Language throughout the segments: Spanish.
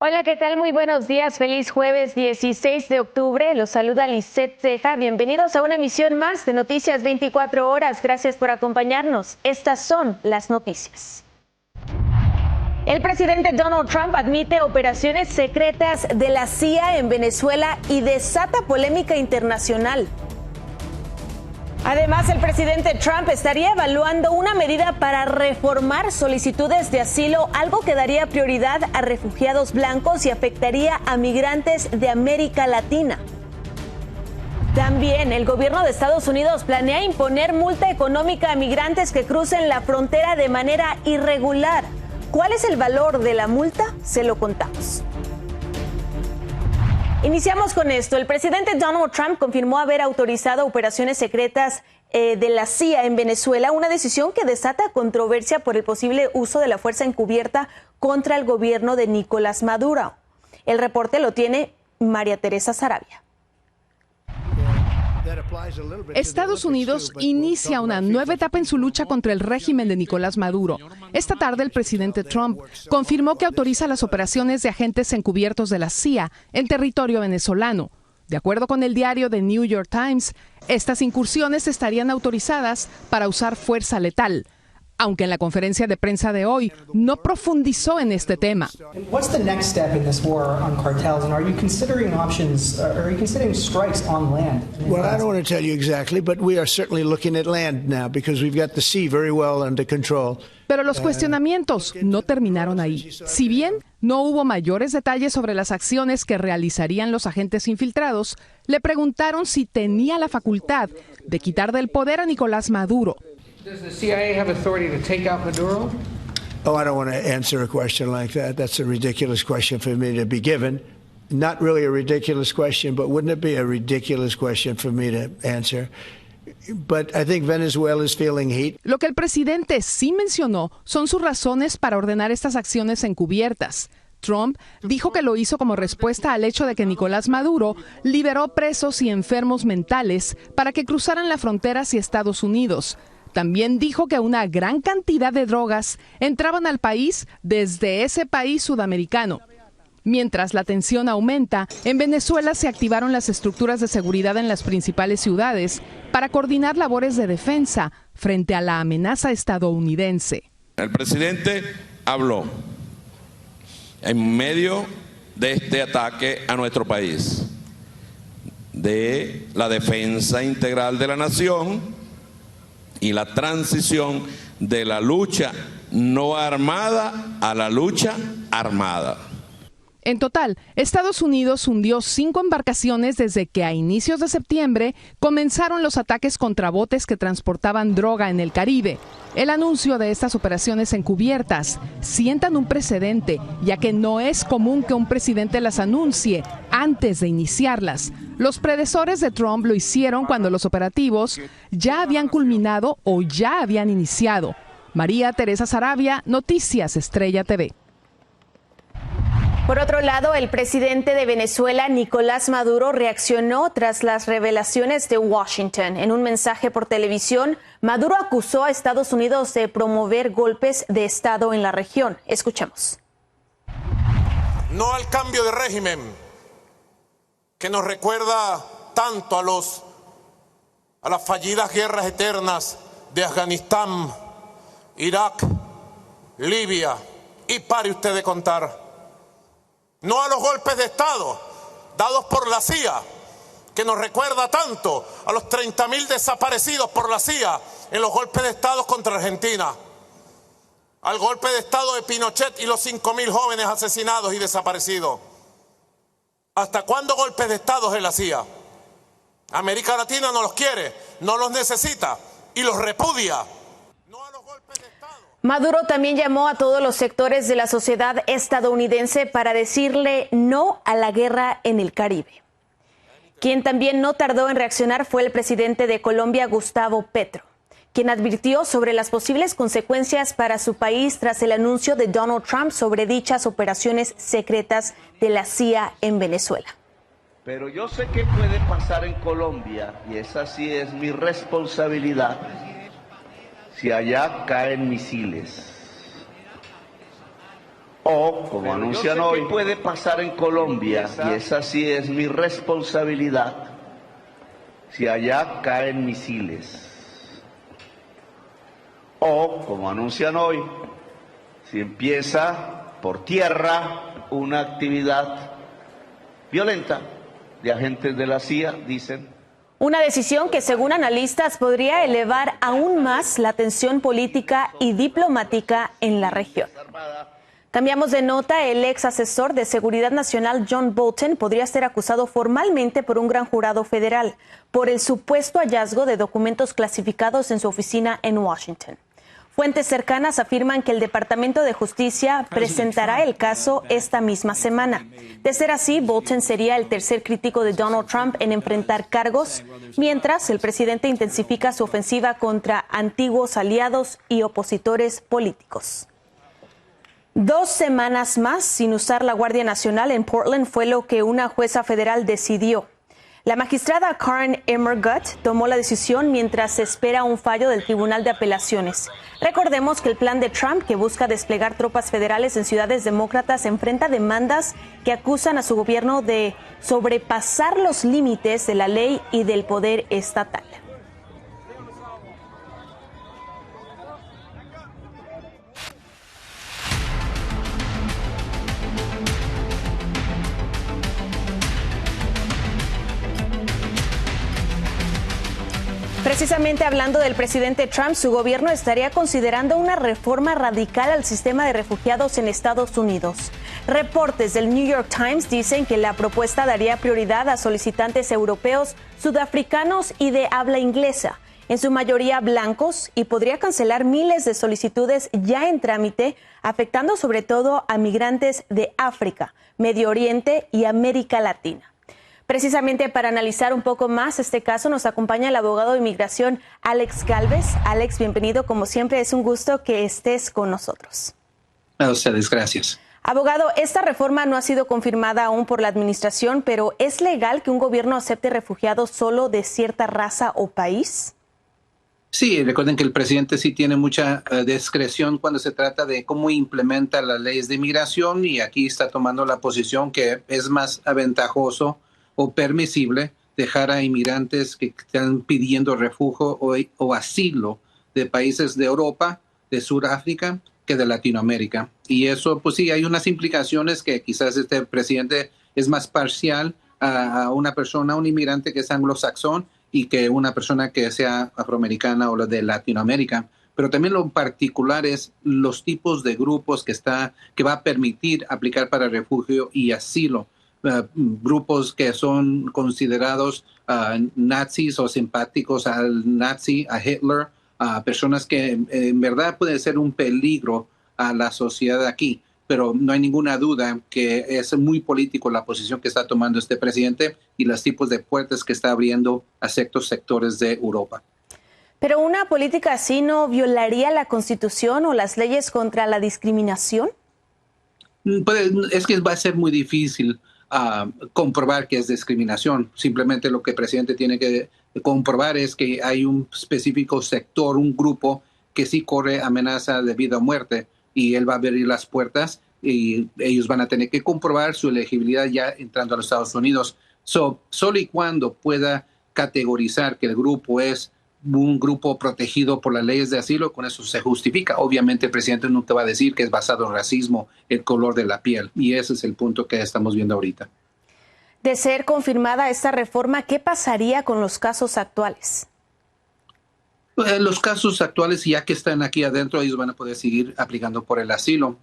Hola, ¿qué tal? Muy buenos días. Feliz jueves 16 de octubre. Los saluda Lisette Ceja. Bienvenidos a una emisión más de Noticias 24 Horas. Gracias por acompañarnos. Estas son las noticias. El presidente Donald Trump admite operaciones secretas de la CIA en Venezuela y desata polémica internacional. Además, el presidente Trump estaría evaluando una medida para reformar solicitudes de asilo, algo que daría prioridad a refugiados blancos y afectaría a migrantes de América Latina. También el gobierno de Estados Unidos planea imponer multa económica a migrantes que crucen la frontera de manera irregular. ¿Cuál es el valor de la multa? Se lo contamos. Iniciamos con esto. El presidente Donald Trump confirmó haber autorizado operaciones secretas de la CIA en Venezuela, una decisión que desata controversia por el posible uso de la fuerza encubierta contra el gobierno de Nicolás Maduro. El reporte lo tiene María Teresa Sarabia. Estados Unidos inicia una nueva etapa en su lucha contra el régimen de Nicolás Maduro. Esta tarde el presidente Trump confirmó que autoriza las operaciones de agentes encubiertos de la CIA en territorio venezolano. De acuerdo con el diario The New York Times, estas incursiones estarían autorizadas para usar fuerza letal, aunque en la conferencia de prensa de hoy no profundizó en este tema. What's the next step in this war on cartels, and are you considering options? Are you considering strikes on land? Well, I don't want to tell you exactly, but we are certainly looking at land now because we've got the sea very well under control. Pero los cuestionamientos no terminaron ahí. Si bien no hubo mayores detalles sobre las acciones que realizarían los agentes infiltrados, le preguntaron si tenía la facultad de quitar del poder a Nicolás Maduro. Does the CIA have authority to take out Maduro? Oh, I don't want to answer a question like that. That's a ridiculous question for me to be given. Not really a ridiculous question, but wouldn't it be a ridiculous question for me to answer? But I think Venezuela is feeling heat. Lo que el presidente sí mencionó son sus razones para ordenar estas acciones encubiertas. Trump dijo que lo hizo como respuesta al hecho de que Nicolás Maduro liberó presos y enfermos mentales para que cruzaran la frontera hacia Estados Unidos. También dijo que una gran cantidad de drogas entraban al país desde ese país sudamericano. Mientras la tensión aumenta, en Venezuela se activaron las estructuras de seguridad en las principales ciudades para coordinar labores de defensa frente a la amenaza estadounidense. El presidente habló en medio de este ataque a nuestro país de la defensa integral de la nación y la transición de la lucha no armada a la lucha armada. En total, Estados Unidos hundió 5 embarcaciones desde que a inicios de septiembre comenzaron los ataques contra botes que transportaban droga en el Caribe. El anuncio de estas operaciones encubiertas sientan un precedente, ya que no es común que un presidente las anuncie antes de iniciarlas. Los predecesores de Trump lo hicieron cuando los operativos ya habían culminado o ya habían iniciado. María Teresa Sarabia, Noticias Estrella TV. Por otro lado, el presidente de Venezuela, Nicolás Maduro, reaccionó tras las revelaciones de Washington. En un mensaje por televisión, Maduro acusó a Estados Unidos de promover golpes de Estado en la región. Escuchemos. No al cambio de régimen que nos recuerda tanto a las fallidas guerras eternas de Afganistán, Irak, Libia, y pare usted de contar. No a los golpes de Estado dados por la CIA, que nos recuerda tanto a los 30.000 desaparecidos por la CIA en los golpes de Estado contra Argentina, al golpe de Estado de Pinochet y los 5.000 jóvenes asesinados y desaparecidos. ¿Hasta cuándo golpes de Estado en la CIA? América Latina no los quiere, no los necesita y los repudia. Maduro también llamó a todos los sectores de la sociedad estadounidense para decirle no a la guerra en el Caribe. Quien también no tardó en reaccionar fue el presidente de Colombia, Gustavo Petro, quien advirtió sobre las posibles consecuencias para su país tras el anuncio de Donald Trump sobre dichas operaciones secretas de la CIA en Venezuela. Pero yo sé qué puede pasar en Colombia y esa sí es mi responsabilidad. Si allá caen misiles O, como anuncian hoy, ¿qué puede pasar en Colombia? Y esa sí es mi responsabilidad. Si allá caen misiles. O, como anuncian hoy, si empieza por tierra una actividad violenta de agentes de la CIA, dicen. Una decisión que, según analistas, podría elevar aún más la tensión política y diplomática en la región. Cambiamos de nota. El ex asesor de Seguridad Nacional John Bolton podría ser acusado formalmente por un gran jurado federal por el supuesto hallazgo de documentos clasificados en su oficina en Washington. Fuentes cercanas afirman que el Departamento de Justicia presentará el caso esta misma semana. De ser así, Bolton sería el tercer crítico de Donald Trump en enfrentar cargos, mientras el presidente intensifica su ofensiva contra antiguos aliados y opositores políticos. 2 semanas más sin usar la Guardia Nacional en Portland fue lo que una jueza federal decidió. La magistrada Karen Emmergut tomó la decisión mientras se espera un fallo del Tribunal de Apelaciones. Recordemos que el plan de Trump, que busca desplegar tropas federales en ciudades demócratas, enfrenta demandas que acusan a su gobierno de sobrepasar los límites de la ley y del poder estatal. Precisamente hablando del presidente Trump, su gobierno estaría considerando una reforma radical al sistema de refugiados en Estados Unidos. Reportes del New York Times dicen que la propuesta daría prioridad a solicitantes europeos, sudafricanos y de habla inglesa, en su mayoría blancos, y podría cancelar miles de solicitudes ya en trámite, afectando sobre todo a migrantes de África, Medio Oriente y América Latina. Precisamente para analizar un poco más este caso nos acompaña el abogado de inmigración Alex Gálvez. Alex, bienvenido. Como siempre, es un gusto que estés con nosotros. A ustedes, gracias. Abogado, esta reforma no ha sido confirmada aún por la administración, pero ¿es legal que un gobierno acepte refugiados solo de cierta raza o país? Sí, recuerden que el presidente sí tiene mucha discreción cuando se trata de cómo implementa las leyes de inmigración, y aquí está tomando la posición que es más aventajoso o permisible dejar a inmigrantes que están pidiendo refugio o asilo de países de Europa, de Sudáfrica, que de Latinoamérica. Y eso, pues sí, hay unas implicaciones que quizás este presidente es más parcial a una persona, un inmigrante que es anglosaxón, y que una persona que sea afroamericana o de Latinoamérica. Pero también lo particular es los tipos de grupos que va a permitir aplicar para refugio y asilo. Grupos que son considerados nazis o simpáticos al nazi, a Hitler, personas que en verdad pueden ser un peligro a la sociedad aquí. Pero no hay ninguna duda que es muy político la posición que está tomando este presidente y los tipos de puertas que está abriendo a ciertos sectores de Europa. ¿Pero una política así no violaría la Constitución o las leyes contra la discriminación? Pues es que va a ser muy difícil comprobar que es discriminación. Simplemente lo que el presidente tiene que comprobar es que hay un específico sector, un grupo que sí corre amenaza de vida o muerte, y él va a abrir las puertas y ellos van a tener que comprobar su elegibilidad ya entrando a los Estados Unidos. Solo y cuando pueda categorizar que el grupo es un grupo protegido por las leyes de asilo, con eso se justifica. Obviamente el presidente nunca va a decir que es basado en racismo, el color de la piel, y ese es el punto que estamos viendo ahorita. De ser confirmada esta reforma, ¿qué pasaría con los casos actuales? Los casos actuales, ya que están aquí adentro, ellos van a poder seguir aplicando por el asilo.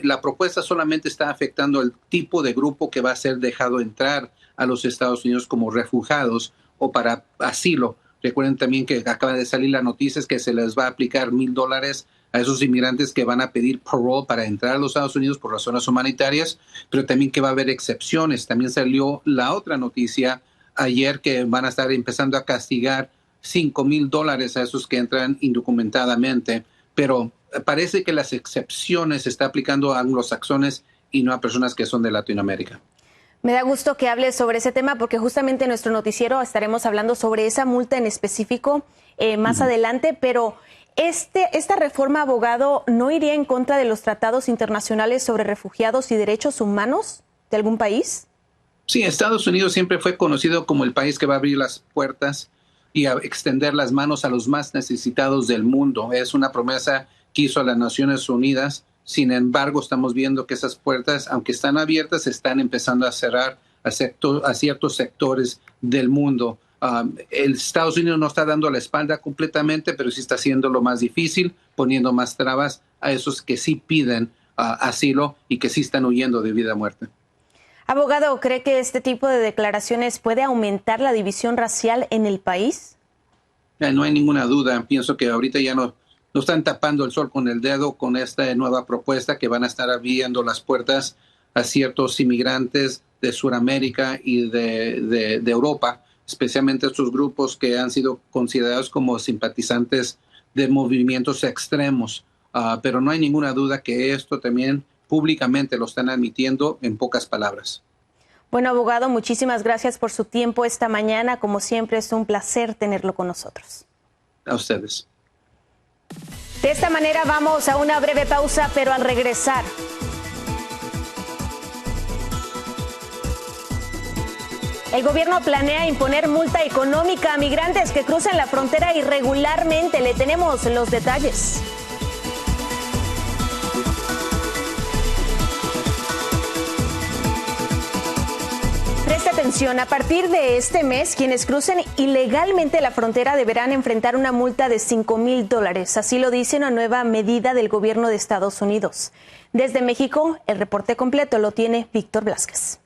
La propuesta solamente está afectando el tipo de grupo que va a ser dejado entrar a los Estados Unidos como refugiados o para asilo. Recuerden también que acaba de salir la noticia que se les va a aplicar $1,000 a esos inmigrantes que van a pedir parole para entrar a los Estados Unidos por razones humanitarias, pero también que va a haber excepciones. También salió la otra noticia ayer que van a estar empezando a castigar $5,000 a esos que entran indocumentadamente, pero parece que las excepciones se está aplicando a anglosaxones y no a personas que son de Latinoamérica. Me da gusto que hables sobre ese tema porque justamente en nuestro noticiero estaremos hablando sobre esa multa en específico más adelante, pero ¿Esta reforma, abogado, no iría en contra de los tratados internacionales sobre refugiados y derechos humanos de algún país? Sí, Estados Unidos siempre fue conocido como el país que va a abrir las puertas y a extender las manos a los más necesitados del mundo. Es una promesa que hizo a las Naciones Unidas. Sin embargo, estamos viendo que esas puertas, aunque están abiertas, están empezando a cerrar a ciertos sectores del mundo. El Estados Unidos no está dando la espalda completamente, pero sí está haciendo lo más difícil, poniendo más trabas a esos que sí piden asilo y que sí están huyendo de vida o muerte. Abogado, ¿cree que este tipo de declaraciones puede aumentar la división racial en el país? No hay ninguna duda. Pienso que ahorita ya no están tapando el sol con el dedo con esta nueva propuesta que van a estar abriendo las puertas a ciertos inmigrantes de Sudamérica y de Europa, especialmente estos grupos que han sido considerados como simpatizantes de movimientos extremos. Pero no hay ninguna duda que esto también públicamente lo están admitiendo en pocas palabras. Bueno, abogado, muchísimas gracias por su tiempo esta mañana. Como siempre, es un placer tenerlo con nosotros. A ustedes. De esta manera vamos a una breve pausa, pero al regresar, el gobierno planea imponer multa económica a migrantes que cruzan la frontera irregularmente. Le tenemos los detalles. Presta atención, a partir de este mes, quienes crucen ilegalmente la frontera deberán enfrentar una multa de $5,000. Así lo dice una nueva medida del gobierno de Estados Unidos. Desde México, el reporte completo lo tiene Víctor Blázquez.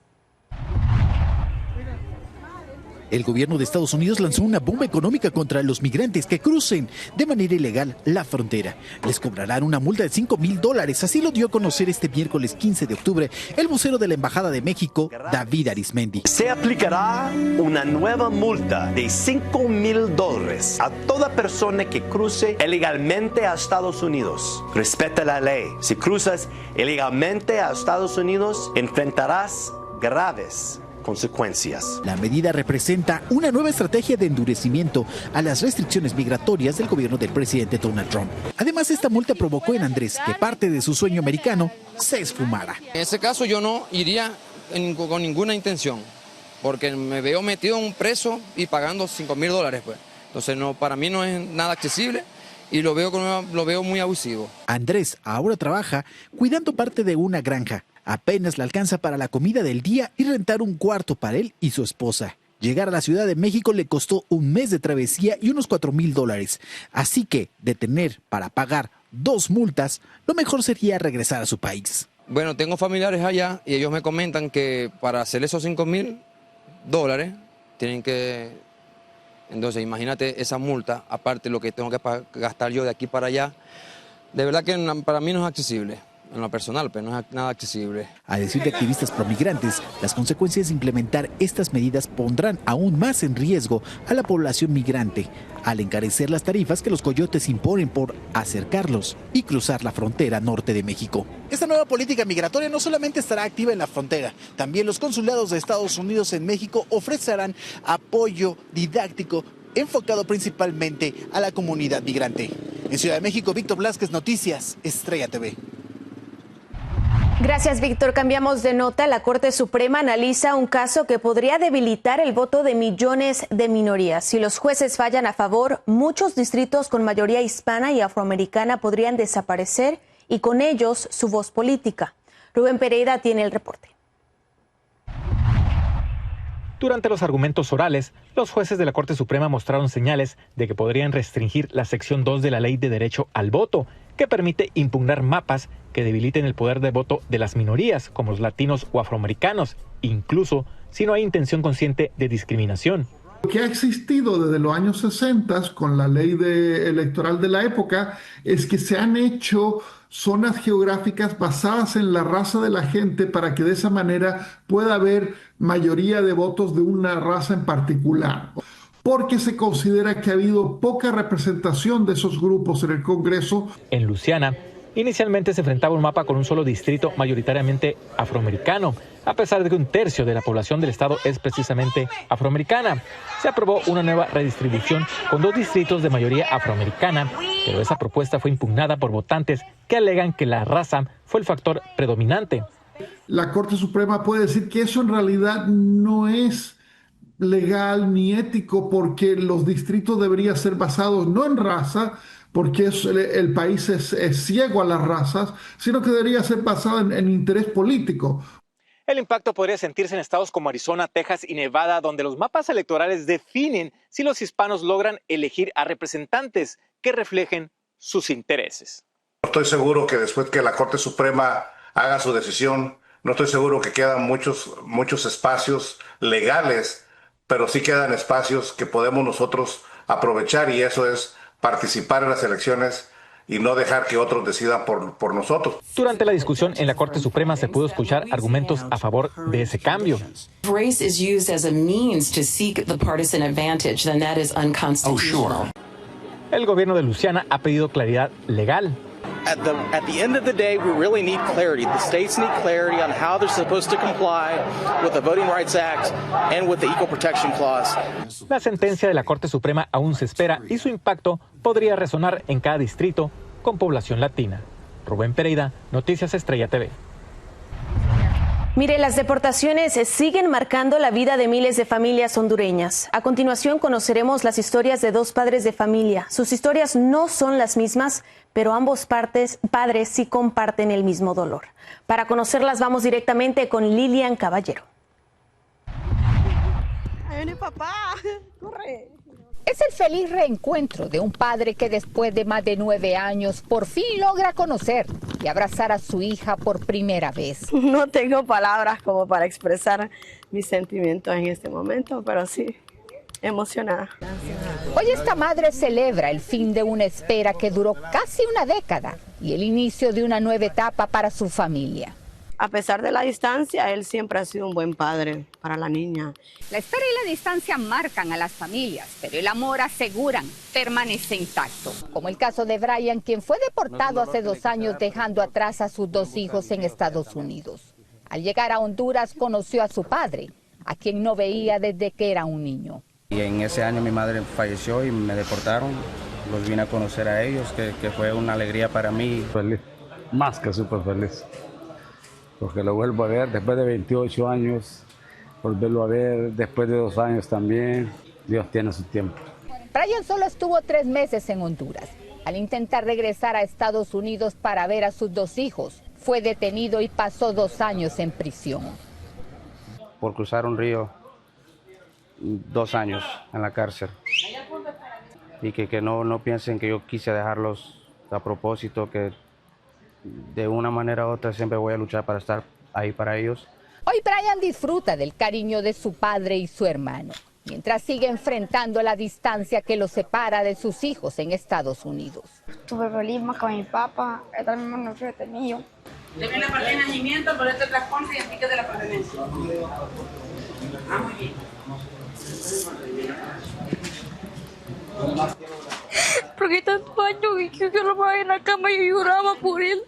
El gobierno de Estados Unidos lanzó una bomba económica contra los migrantes que crucen de manera ilegal la frontera. Les cobrarán una multa de $5,000. Así lo dio a conocer este miércoles 15 de octubre el vocero de la Embajada de México, David Arismendi. Se aplicará una nueva multa de $5,000 a toda persona que cruce ilegalmente a Estados Unidos. Respeta la ley. Si cruzas ilegalmente a Estados Unidos, enfrentarás graves consecuencias. La medida representa una nueva estrategia de endurecimiento a las restricciones migratorias del gobierno del presidente Donald Trump. Además, esta multa provocó en Andrés que parte de su sueño americano se esfumara. En ese caso yo no iría con ninguna intención, porque me veo metido en un preso y pagando $5,000, pues. Entonces para mí no es nada accesible y lo veo muy abusivo. Andrés ahora trabaja cuidando parte de una granja. Apenas le alcanza para la comida del día y rentar un cuarto para él y su esposa. Llegar a la Ciudad de México le costó un mes de travesía y unos $4,000. Así que, de tener para pagar 2 multas, lo mejor sería regresar a su país. Bueno, tengo familiares allá y ellos me comentan que para hacer esos $5,000 tienen que... Entonces, imagínate esa multa, aparte lo que tengo que gastar yo de aquí para allá. De verdad que para mí no es accesible. En lo personal, pero no es nada accesible. A decir de activistas promigrantes, las consecuencias de implementar estas medidas pondrán aún más en riesgo a la población migrante, al encarecer las tarifas que los coyotes imponen por acercarlos y cruzar la frontera norte de México. Esta nueva política migratoria no solamente estará activa en la frontera, también los consulados de Estados Unidos en México ofrecerán apoyo didáctico enfocado principalmente a la comunidad migrante. En Ciudad de México, Víctor Blázquez, Noticias, Estrella TV. Gracias, Víctor. Cambiamos de nota. La Corte Suprema analiza un caso que podría debilitar el voto de millones de minorías. Si los jueces fallan a favor, muchos distritos con mayoría hispana y afroamericana podrían desaparecer y con ellos su voz política. Rubén Pereira tiene el reporte. Durante los argumentos orales, los jueces de la Corte Suprema mostraron señales de que podrían restringir la sección 2 de la Ley de Derecho al Voto, que permite impugnar mapas que debiliten el poder de voto de las minorías, como los latinos o afroamericanos, incluso si no hay intención consciente de discriminación. Lo que ha existido desde los años 60 con la ley electoral de la época es que se han hecho zonas geográficas basadas en la raza de la gente para que de esa manera pueda haber mayoría de votos de una raza en particular. Porque se considera que ha habido poca representación de esos grupos en el Congreso. En Luisiana, inicialmente se enfrentaba un mapa con un solo distrito mayoritariamente afroamericano, a pesar de que 1/3 de la población del estado es precisamente afroamericana. Se aprobó una nueva redistribución con 2 distritos de mayoría afroamericana, pero esa propuesta fue impugnada por votantes que alegan que la raza fue el factor predominante. La Corte Suprema puede decir que eso en realidad no es legal ni ético, porque los distritos deberían ser basados no en raza, porque el país es ciego a las razas, sino que debería ser basado en interés político. El impacto podría sentirse en estados como Arizona, Texas y Nevada, donde los mapas electorales definen si los hispanos logran elegir a representantes que reflejen sus intereses. Estoy seguro que después que la Corte Suprema haga su decisión, no estoy seguro que quedan muchos espacios legales, pero sí quedan espacios que podemos nosotros aprovechar, y eso es participar en las elecciones y no dejar que otros decidan por nosotros. Durante la discusión en la Corte Suprema se pudo escuchar argumentos a favor de ese cambio. Race is used as a means to seek the partisan advantage, then that is unconstitutional. El gobierno de Luisiana ha pedido claridad legal. At the end of the day, we really need clarity. The states need clarity on how they're supposed to comply with the Voting Rights Act and with the Equal Protection Clause. La sentencia de la Corte Suprema aún se espera y su impacto podría resonar en cada distrito con población latina. Rubén Pereira, Noticias Estrella TV. Mire, las deportaciones siguen marcando la vida de miles de familias hondureñas. A continuación conoceremos las historias de dos padres de familia. Sus historias no son las mismas, pero ambos padres sí comparten el mismo dolor. Para conocerlas vamos directamente con Lilian Caballero. ¡Ahí viene papá! ¡Corre! Es el feliz reencuentro de un padre que después de más de 9 años por fin logra conocer y abrazar a su hija por primera vez. No tengo palabras como para expresar mis sentimientos en este momento, pero sí, emocionada. Hoy esta madre celebra el fin de una espera que duró casi una década y el inicio de una nueva etapa para su familia. A pesar de la distancia, él siempre ha sido un buen padre para la niña. La espera y la distancia marcan a las familias, pero el amor, aseguran, permanece intacto. Como el caso de Brian, quien fue deportado hace 2 años dejando atrás a sus 2 hijos en Estados Unidos. Al llegar a Honduras conoció a su padre, a quien no veía desde que era un niño. Y en ese año mi madre falleció y me deportaron. Los vine a conocer a ellos, que fue una alegría para mí. Feliz, más que súper feliz. Porque lo vuelvo a ver después de 28 años, volverlo a ver después de 2 años también. Dios tiene su tiempo. Brian solo estuvo 3 meses en Honduras. Al intentar regresar a Estados Unidos para ver a sus 2 hijos, fue detenido y pasó 2 años en prisión. Por cruzar un río, 2 años en la cárcel. Y que no piensen que yo quise dejarlos a propósito, que de una manera u otra siempre voy a luchar para estar ahí para ellos. Hoy Brian disfruta del cariño de su padre y su hermano, mientras sigue enfrentando la distancia que los separa de sus hijos en Estados Unidos. Tuve problemas con mi papá, él también me fue detenido. Deme la parte de nacimiento, el boleto de transporte y el ticket de la pertenencia. Ah, muy bien. Porque tantos años y que yo lo veía en la cama y lloraba por él.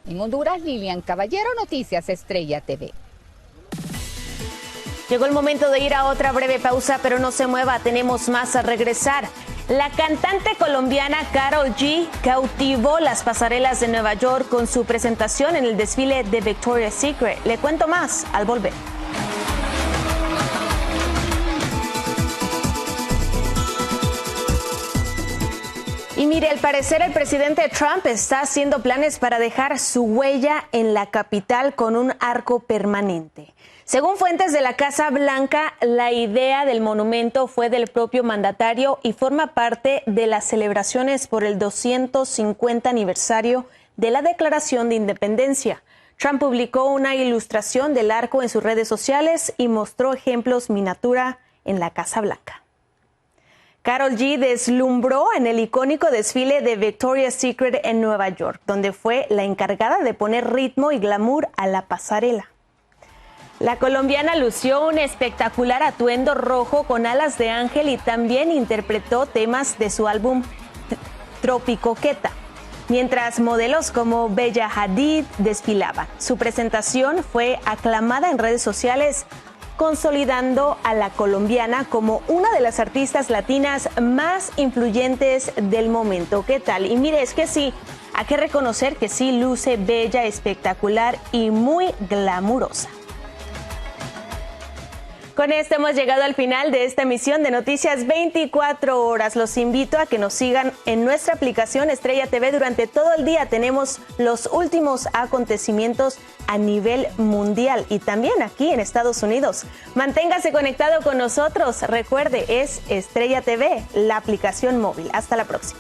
En Honduras, Lilian Caballero, Noticias Estrella TV. Llegó el momento de ir a otra breve pausa, pero no se mueva, tenemos más a regresar. La cantante colombiana Karol G cautivó las pasarelas de Nueva York con su presentación en el desfile de Victoria's Secret. Le cuento más al volver. Y mire, al parecer el presidente Trump está haciendo planes para dejar su huella en la capital con un arco permanente. Según fuentes de la Casa Blanca, la idea del monumento fue del propio mandatario y forma parte de las celebraciones por el 250 aniversario de la Declaración de Independencia. Trump publicó una ilustración del arco en sus redes sociales y mostró ejemplos miniatura en la Casa Blanca. Karol G deslumbró en el icónico desfile de Victoria's Secret en Nueva York, donde fue la encargada de poner ritmo y glamour a la pasarela. La colombiana lució un espectacular atuendo rojo con alas de ángel y también interpretó temas de su álbum Tropicoqueta, mientras modelos como Bella Hadid desfilaban. Su presentación fue aclamada en redes sociales consolidando a la colombiana como una de las artistas latinas más influyentes del momento. ¿Qué tal? Y mire, es que sí, hay que reconocer que sí luce bella, espectacular y muy glamurosa. Con esto hemos llegado al final de esta emisión de Noticias 24 Horas. Los invito a que nos sigan en nuestra aplicación Estrella TV. Durante todo el día tenemos los últimos acontecimientos a nivel mundial y también aquí en Estados Unidos. Manténgase conectado con nosotros. Recuerde, es Estrella TV, la aplicación móvil. Hasta la próxima.